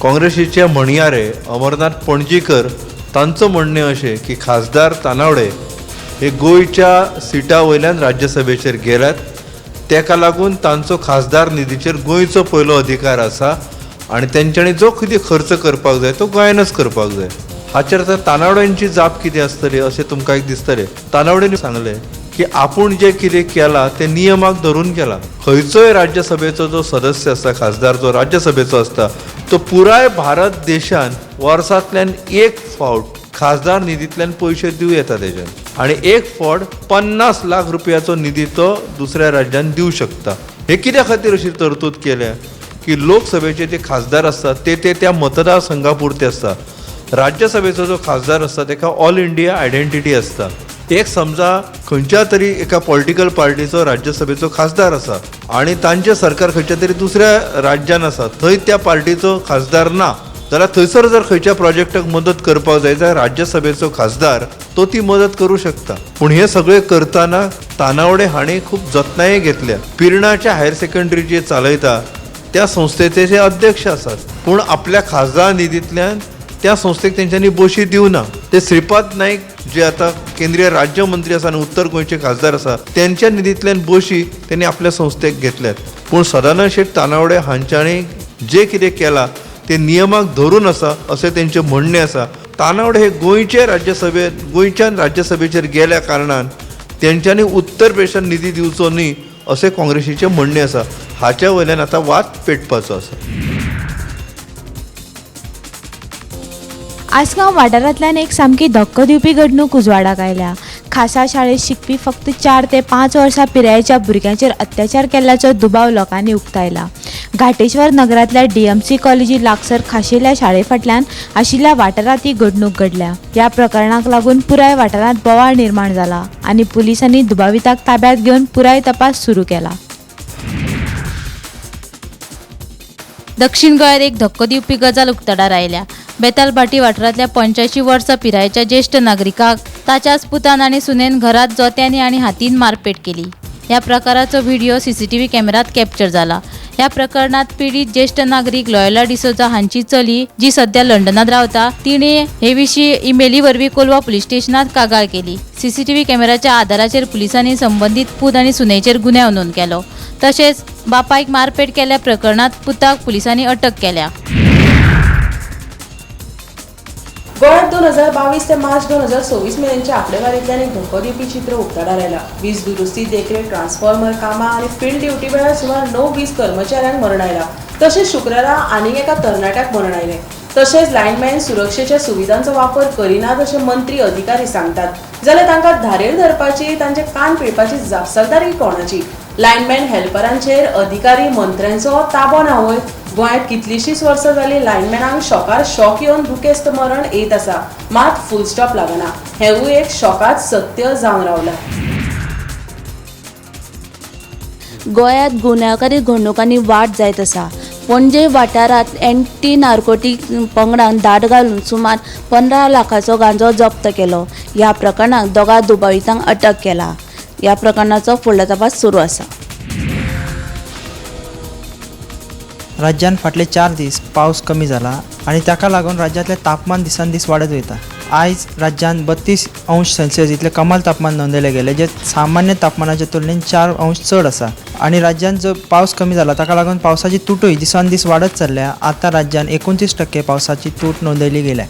काँग्रेसीचे म्हणयारे अमरनाथ पणजीकर तांचो म्हणणें अशें की खासदार तानावडे हे गोंयच्या सिटा वयल्यान राज्यसभेचेर गेल्यात, तेका लागून तांचो खासदार निधीचेर गोंयचो पयलो अधिकार आसा आनी तेंच्यांनी जो कितें खर्च करपाक जाय तो गोंयानच करपाक जाय। हाचेर आतां तानावड्यांची जाप कितें आसतली अशें तुमकां एक दिसतलें। तानावडेंनी सांगलें की आपूण जे कितें केलां तें नियमाक धरून केलां। खंयचोय राज्यसभेचो जो सदस्य आसता, खासदार जो राज्यसभेचो आसता, तो पुराय भारत देशान वर्सांतल्यान एक फावट खासदार निधींतल्यान पयशे दिवं येता तेच्यान, आनी एक फावट 50 लाख रुपयाचो निधी तो दुसऱ्या राज्यान दिवं शकता। हे कित्या खातीर अशी तरतूद केल्या की लोकसभेचे जे खासदार असतात ते त्या मतदारसंघा पुरते असता। राज्यसभेचो जो खासदार असता तेका ऑल इंडिया आयडेंटिटी असता। एक समजा खंयच्या तरी एका पॉलिटिकल पार्टीचो राज्यसभेचो खासदार आसा आनी तांचे सरकार खंयच्या तरी दुसऱ्या राज्यान आसा, थंय त्या पार्टीचो खासदार ना, जाल्यार थंयसर जर खंयच्या प्रोजेक्टाक मदत करपाक जाय जाल्यार राज्यसभेचो खासदार तो ती मदत करूं शकता। पूण हे सगळे करतना तानावडे हांणी खूब जतनाये घेतल्या। पिर्णाच्या हायर सेकंडरी जे चालयता त्या संस्थेचे जे अध्यक्ष आसात, पूण आपल्या खासदार निधींतल्यान त्या संस्थेक तेंच्यांनी बशी दिवना। ते श्रीपाद नाईक जे आता केंद्रीय राज्य मंत्री आसा आनी उत्तर गोंयचे खासदार आसा, त्यांच्या निधींतल्यान बशी त्यांनी आपल्या संस्थेक घेतल्यात। पूण सदानंद शेट तानावडे हांच्यांनी जे कितें केलां ते नियमाक धरून आसा अशें तेंचें म्हणणें आसा। तानावडे हे गोंयच्यान राज्यसभेचेर गेल्या कारणान तेंच्यांनी उत्तर प्रदेशान निधी दिवचो न्ही अशें काँग्रेसीचें म्हणणें आसा। हाच्या वयल्यान आतां वाद पेटपाचो आसा। आसगांव वाठारांतल्यान एक सामकी धक्को दिवपी घडणूक उजवाडाक आयल्या। खासा शाळेत शिकपी फक्त 4 ते 5 वर्सां पिरायेच्या भुरग्यांचेर अत्याचार केल्ल्याचो दुबाव लोकांनी उक्तायला। घाटेश्वर नगरांतल्या DMC कॉलेजी लागसार खाशेल्या शाळे फाटल्यान आशिल्ल्या वाठारांत ही घडणूक घडल्या। ह्या प्रकरणाक लागून पुराय वाठारांत बोवाळ निर्माण जाला आनी पुलिसांनी दुबाविताक ताब्यात घेवन पुराय तपास सुरू केला। दक्षिण गोंयांत एक धक्को दिवपी गजाल उक्ताडार आयल्या। बेतालबाटी वाठारांतल्या 85 वर्सां पिरायेच्या ज्येष्ठ नागरिकाक ताच्याच पुतान आनी सुनेन घरात जोत्यांनी आनी हातीन मारपेट केली। ह्या प्रकाराचो व्हिडिओ CCTV कॅमेरात कॅप्चर जाला। ह्या प्रकरणात पीडित ज्येष्ठ नागरीक लॉयला डिसोजा हांची चली, जी सध्या लंडनात रावता, तिणे हे विशीं इमेली वरवीं कोलवा पुलीस स्टेशनात कागाळ केली। CCTV कॅमेराच्या आधाराचेर पुलिसांनी संबंधित पूत आनी सुनेचेर गुन्यांव नोंद केलो। तशेंच बापायक मारपेट केल्ल्या प्रकरणात पुताक पुलिसांनी अटक केल्या। गोंयांत 2022 ते मार्च 2024 मेरेनच्या आंकडेवारींतल्यान एक धक्को दिवपी चित्र उक्ताडार आयला। वीज दुरुस्ती, देखरेख, ट्रान्सफॉर्मर कामां आनी फील्ड ड्युटी वेळार सुमार 9 वीज कर्मचाऱ्यांक मरण आयला। तशेंच शुक्रारा आनीक एका तरणाट्याक मरण आयलें। तशेंच लायनमॅन सुरक्षेच्या सुविधांचो वापर करिनात अशें मंत्री अधिकारी सांगतात, जाल्यार तांकां धारेर धरपाची, तांचे कान पिळपाची जापसालदारकी कोणाची? लायनमॅन हेल्परांचेर अधिकारी मंत्र्यांचो ताबो ना वय? गोंयांत कितलींशींच वर्सां जालीं लायनमॅनांक शॉकार शॉक येवन दुखेस्त मरण येत आसा, मात फुल स्टॉप लागना। हेवूय एक शॉकात सत्य जावन रावला। गोंयांत गुन्यांवकारी घडणुकांनी वाड जायत आसा। पणजे वाठारांत एंटी नार्कोटीक पंगडान धाड घालून सुमार 15 लाखाचो गांजो जप्त केलो। ह्या प्रकरणात दोगा दुबावितांक अटक केला। ह्या प्रकरणाचो फुडलो तपास सुरू आसा। राज्यात फाटले 4 दीस पावस कमी जाला आनी ताका लागून राज्यातले तापमान दिसान दीस वाडत वयता। आयज राज्यात 32°C इतले कमाल तापमान नोंदयले गेले, जे सामान्य तापमानाच्या तुलनेत 4 अंश चड आसा। आनी राज्यात जो पावस कमी जाला ताका लागून पावसाची तुटूय दिसान दीस वाडत चल्ल्या। आता राज्यात 29% पावसाची तूट नोंदयली गेल्या।